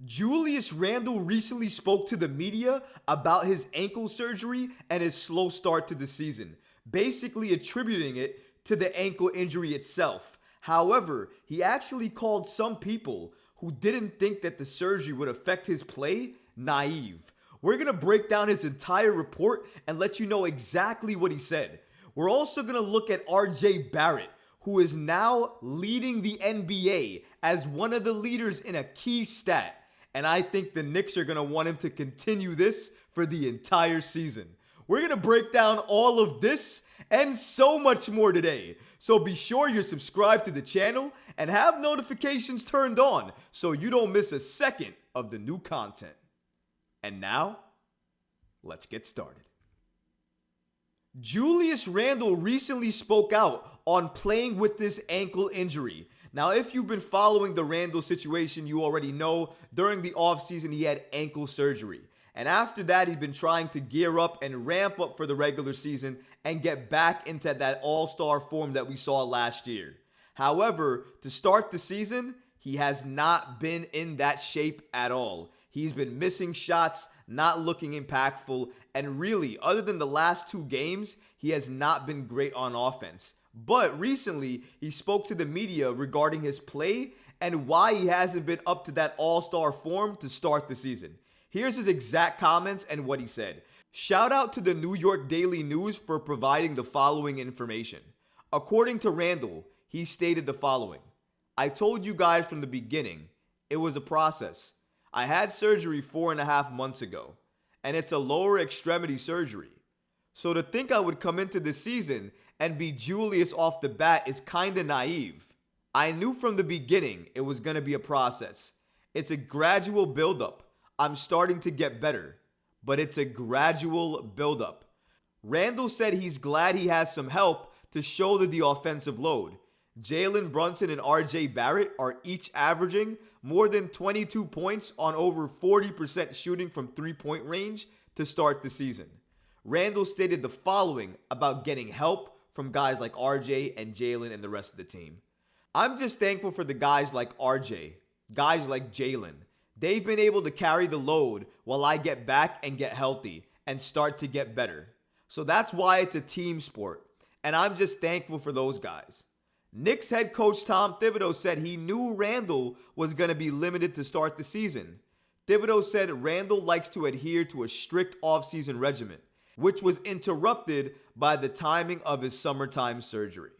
Julius Randle recently spoke to the media about his ankle surgery and his slow start to the season, basically attributing it to the ankle injury itself. However, he actually called some people who didn't think that the surgery would affect his play naive. We're going to break down his entire report and let you know exactly what he said. We're also going to look at RJ Barrett, who is now leading the NBA as one of the leaders in a key stat. And I think the Knicks are going to want him to continue this for the entire season. We're going to break down all of this and so much more today. So be sure you're subscribed to the channel and have notifications turned on so you don't miss a second of the new content. And now, let's get started. Julius Randle recently spoke out on playing with this ankle injury. Now, if you've been following the Randle situation, you already know during the offseason he had ankle surgery. And after that, he's been trying to gear up and ramp up for the regular season and get back into that all-star form that we saw last year. However, to start the season, he has not been in that shape at all. He's been missing shots, not looking impactful, and really, other than the last 2 games, he has not been great on offense. But recently, he spoke to the media regarding his play and why he hasn't been up to that all-star form to start the season. Here's his exact comments and what he said. Shout out to the New York Daily News for providing the following information. According to Randle, he stated the following. I told you guys from the beginning, it was a process. I had surgery 4.5 months ago, and it's a lower extremity surgery. So to think I would come into the season and be Julius off the bat is kinda naive. I knew from the beginning it was gonna be a process. It's a gradual buildup. I'm starting to get better, but it's a gradual buildup. Randle said he's glad he has some help to shoulder the offensive load. Jalen Brunson and RJ Barrett are each averaging more than 22 points on over 40% shooting from three-point range to start the season. Randle stated the following about getting help from guys like RJ and Jalen and the rest of the team. I'm just thankful for the guys like RJ, guys like Jalen. They've been able to carry the load while I get back and get healthy and start to get better. So that's why it's a team sport, and I'm just thankful for those guys. Knicks head coach Tom Thibodeau said he knew Randle was going to be limited to start the season. Thibodeau said Randle likes to adhere to a strict offseason regimen, which was interrupted by the timing of his summertime surgery.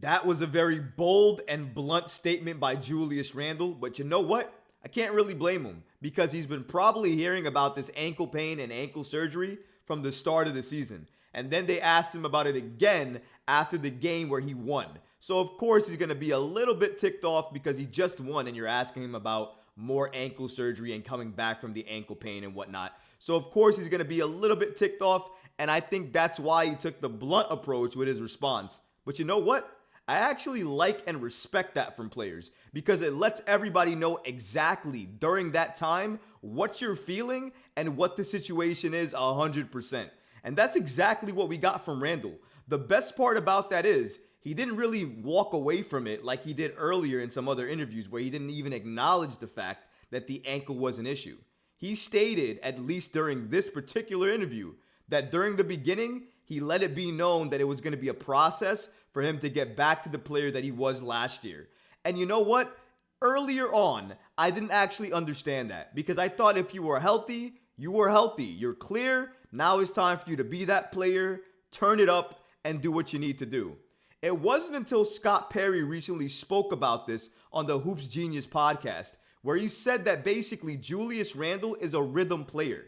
That was a very bold and blunt statement by Julius Randle, but you know what? I can't really blame him because he's been probably hearing about this ankle pain and ankle surgery from the start of the season. And then they asked him about it again after the game where he won. So of course he's going to be a little bit ticked off because he just won and you're asking him about more ankle surgery and coming back from the ankle pain and whatnot. So of course he's going to be a little bit ticked off, and I think that's why he took the blunt approach with his response. But you know what? I actually like and respect that from players because it lets everybody know exactly during that time what you're feeling and what the situation is 100%. And that's exactly what we got from Randle. The best part about that is he didn't really walk away from it like he did earlier in some other interviews where he didn't even acknowledge the fact that the ankle was an issue. He stated, at least during this particular interview, that during the beginning, he let it be known that it was going to be a process for him to get back to the player that he was last year. And you know what? Earlier on, I didn't actually understand that because I thought if you were healthy, you were healthy. You're clear. Now it's time for you to be that player, turn it up, and do what you need to do. It wasn't until Scott Perry recently spoke about this on the Hoops Genius podcast, where he said that basically Julius Randle is a rhythm player.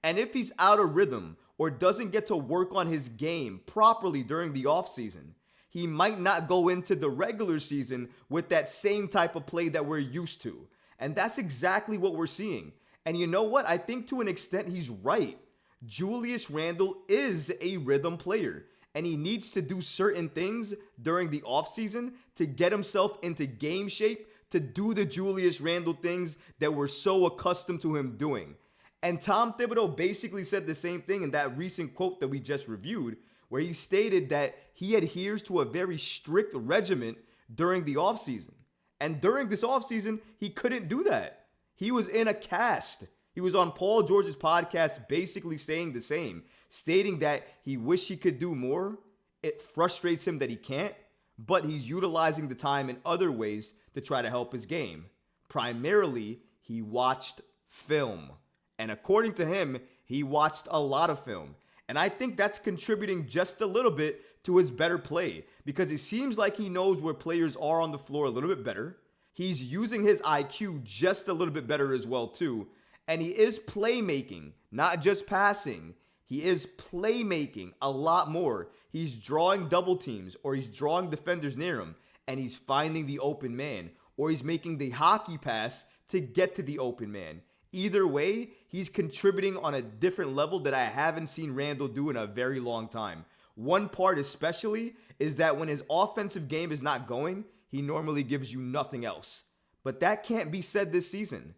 And if he's out of rhythm or doesn't get to work on his game properly during the offseason, he might not go into the regular season with that same type of play that we're used to. And that's exactly what we're seeing. And you know what? I think to an extent he's right. Julius Randle is a rhythm player, and he needs to do certain things during the offseason to get himself into game shape to do the Julius Randle things that we're so accustomed to him doing. And Tom Thibodeau basically said the same thing in that recent quote that we just reviewed, where he stated that he adheres to a very strict regimen during the offseason. And during this offseason, he couldn't do that. He was in a cast. He was on Paul George's podcast basically saying the same, stating that he wished he could do more. It frustrates him that he can't, but he's utilizing the time in other ways to try to help his game. Primarily, he watched film. And according to him, he watched a lot of film. And I think that's contributing just a little bit to his better play, because it seems like he knows where players are on the floor a little bit better. He's using his IQ just a little bit better as well, too. And he is playmaking, not just passing. He is playmaking a lot more. He's drawing double teams, or he's drawing defenders near him, and he's finding the open man, or he's making the hockey pass to get to the open man. Either way, he's contributing on a different level that I haven't seen Randle do in a very long time. One part especially is that when his offensive game is not going, he normally gives you nothing else. But that can't be said this season.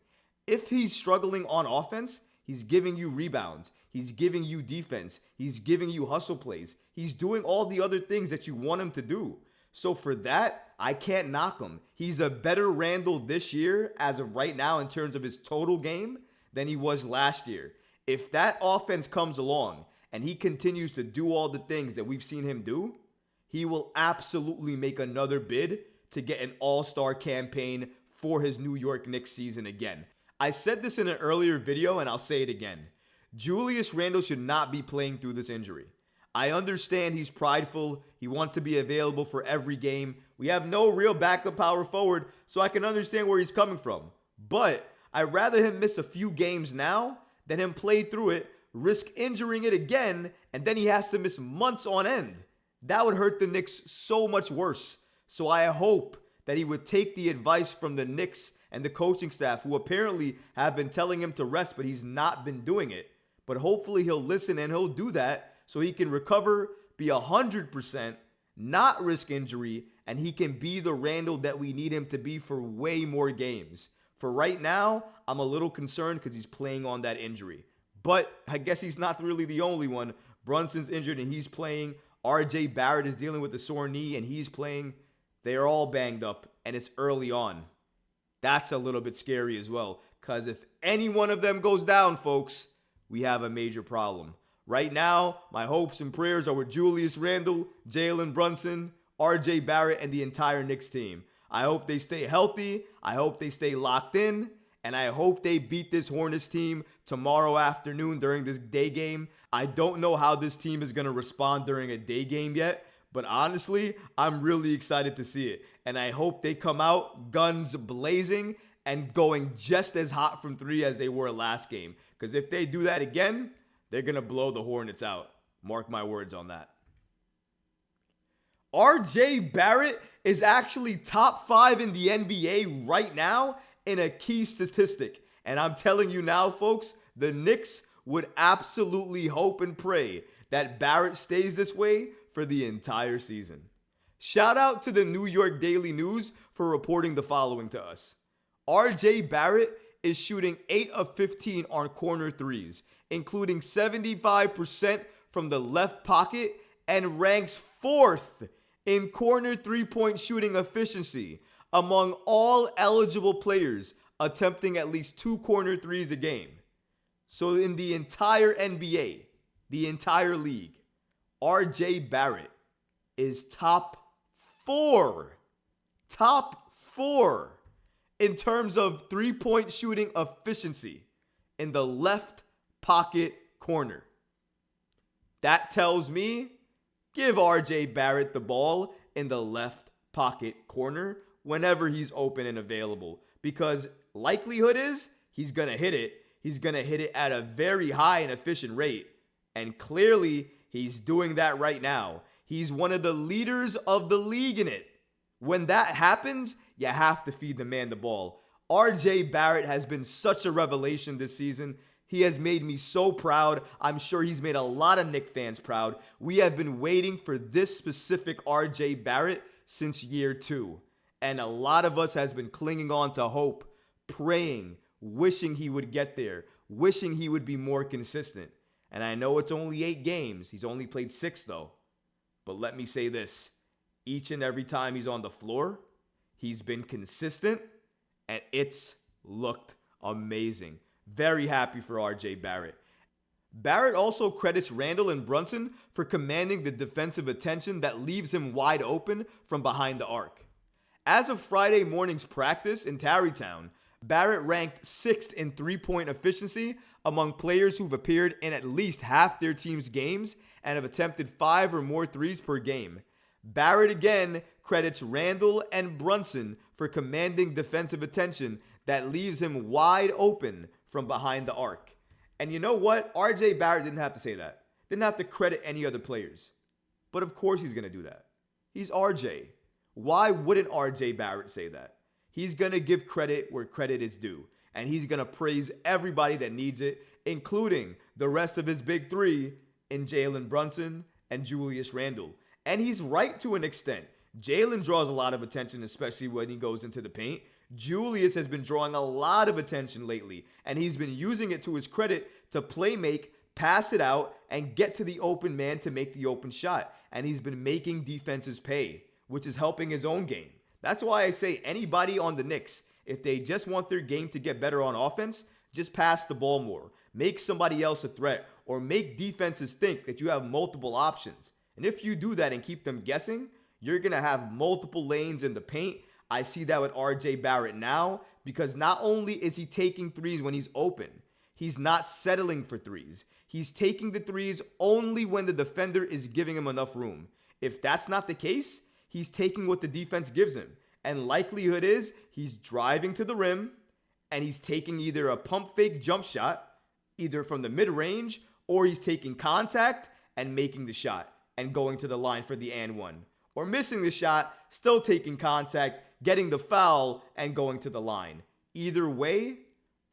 If he's struggling on offense, he's giving you rebounds. He's giving you defense. He's giving you hustle plays. He's doing all the other things that you want him to do. So for that, I can't knock him. He's a better Randle this year as of right now in terms of his total game than he was last year. If that offense comes along and he continues to do all the things that we've seen him do, he will absolutely make another bid to get an all-star campaign for his New York Knicks season again. I said this in an earlier video and I'll say it again. Julius Randle should not be playing through this injury. I understand he's prideful. He wants to be available for every game. We have no real backup power forward, so I can understand where he's coming from. But I'd rather him miss a few games now than him play through it, risk injuring it again, and then he has to miss months on end. That would hurt the Knicks so much worse. So I hope that he would take the advice from the Knicks and the coaching staff, who apparently have been telling him to rest, but he's not been doing it. But hopefully he'll listen and he'll do that so he can recover, be 100%, not risk injury, and he can be the Randle that we need him to be for way more games. For right now, I'm a little concerned because he's playing on that injury. But I guess he's not really the only one. Brunson's injured and he's playing. RJ Barrett is dealing with a sore knee and he's playing. They're all banged up and it's early on. That's a little bit scary as well, because if any one of them goes down, folks, we have a major problem. Right now, my hopes and prayers are with Julius Randle, Jalen Brunson, RJ Barrett, and the entire Knicks team. I hope they stay healthy. I hope they stay locked in. And I hope they beat this Hornets team tomorrow afternoon during this day game. I don't know how this team is going to respond during a day game yet, but honestly, I'm really excited to see it. And I hope they come out guns blazing and going just as hot from three as they were last game. Because if they do that again, they're going to blow the Hornets out. Mark my words on that. RJ Barrett is actually top 5 in the NBA right now in a key statistic. And I'm telling you now, folks, the Knicks would absolutely hope and pray that Barrett stays this way for the entire season. Shout out to the New York Daily News for reporting the following to us. RJ Barrett is shooting 8 of 15 on corner threes, including 75% from the left pocket, and ranks 4th in corner three-point shooting efficiency among all eligible players attempting at least 2 corner threes a game. So in the entire NBA, the entire league, RJ Barrett is top 4 in terms of three-point shooting efficiency in the left pocket corner. That tells me, give RJ Barrett the ball in the left pocket corner whenever he's open and available, because likelihood is he's going to hit it. He's going to hit it at a very high and efficient rate. And clearly, he's doing that right now. He's one of the leaders of the league in it. When that happens, you have to feed the man the ball. RJ Barrett has been such a revelation this season. He has made me so proud. I'm sure he's made a lot of Knicks fans proud. We have been waiting for this specific RJ Barrett since year 2. And a lot of us has been clinging on to hope, praying, wishing he would get there, wishing he would be more consistent. And I know it's only 8 games. He's only played 6 though. But let me say this. Each and every time he's on the floor, he's been consistent and it's looked Amazing. Very happy for RJ Barrett. Barrett also credits Randle and Brunson for commanding the defensive attention that leaves him wide open from behind the arc. As of Friday morning's practice in Tarrytown, Barrett ranked 6th in three-point efficiency among players who've appeared in at least half their team's games and have attempted 5 or more threes per game. Barrett again credits Randle and Brunson for commanding defensive attention that leaves him wide open from behind the arc. And you know what? RJ Barrett didn't have to say that. Didn't have to credit any other players. But of course he's going to do that. He's RJ. Why wouldn't RJ Barrett say that? He's going to give credit where credit is due. And he's going to praise everybody that needs it, including the rest of his big three in Jalen Brunson and Julius Randle. And he's right to an extent. Jalen draws a lot of attention, especially when he goes into the paint. Julius has been drawing a lot of attention lately, and he's been using it to his credit to play make, pass it out, and get to the open man to make the open shot. And he's been making defenses pay, which is helping his own game. That's why I say anybody on the Knicks, if they just want their game to get better on offense, just pass the ball more. Make somebody else a threat, or make defenses think that you have multiple options. And if you do that and keep them guessing, you're going to have multiple lanes in the paint. I see that with RJ Barrett now, because not only is he taking threes when he's open, he's not settling for threes. He's taking the threes only when the defender is giving him enough room. If that's not the case, he's taking what the defense gives him. And likelihood is he's driving to the rim and he's taking either a pump fake jump shot, either from the mid-range, or he's taking contact and making the shot and going to the line for the and one. Or missing the shot, still taking contact, getting the foul, and going to the line. Either way,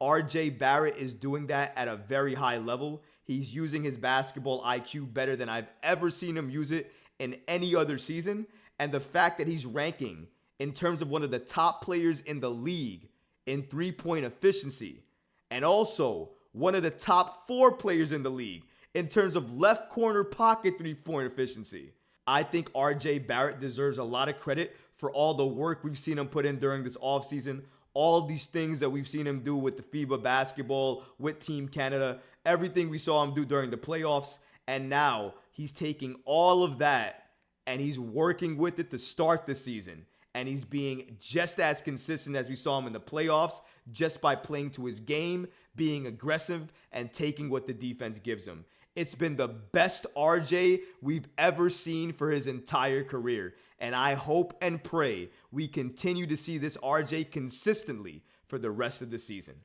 RJ Barrett is doing that at a very high level. He's using his basketball IQ better than I've ever seen him use it in any other season. And the fact that he's ranking in terms of one of the top players in the league in three-point efficiency, and also one of the top 4 players in the league in terms of left corner pocket three-point efficiency. I think RJ Barrett deserves a lot of credit for all the work we've seen him put in during this offseason, all these things that we've seen him do with the FIBA basketball, with Team Canada, everything we saw him do during the playoffs, and now he's taking all of that and he's working with it to start the season. And he's being just as consistent as we saw him in the playoffs, just by playing to his game, being aggressive, and taking what the defense gives him. It's been the best RJ we've ever seen for his entire career. And I hope and pray we continue to see this RJ consistently for the rest of the season.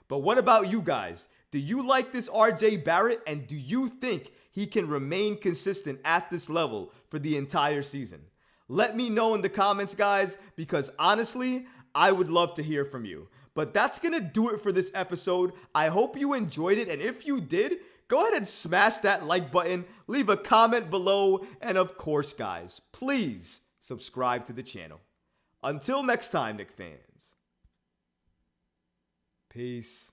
But what about you guys? Do you like this RJ Barrett? And do you think he can remain consistent at this level for the entire season? Let me know in the comments, guys, because honestly, I would love to hear from you. But that's going to do it for this episode. I hope you enjoyed it. And if you did, go ahead and smash that like button, leave a comment below, and of course, guys, please subscribe to the channel. Until next time, Knicks fans. Peace.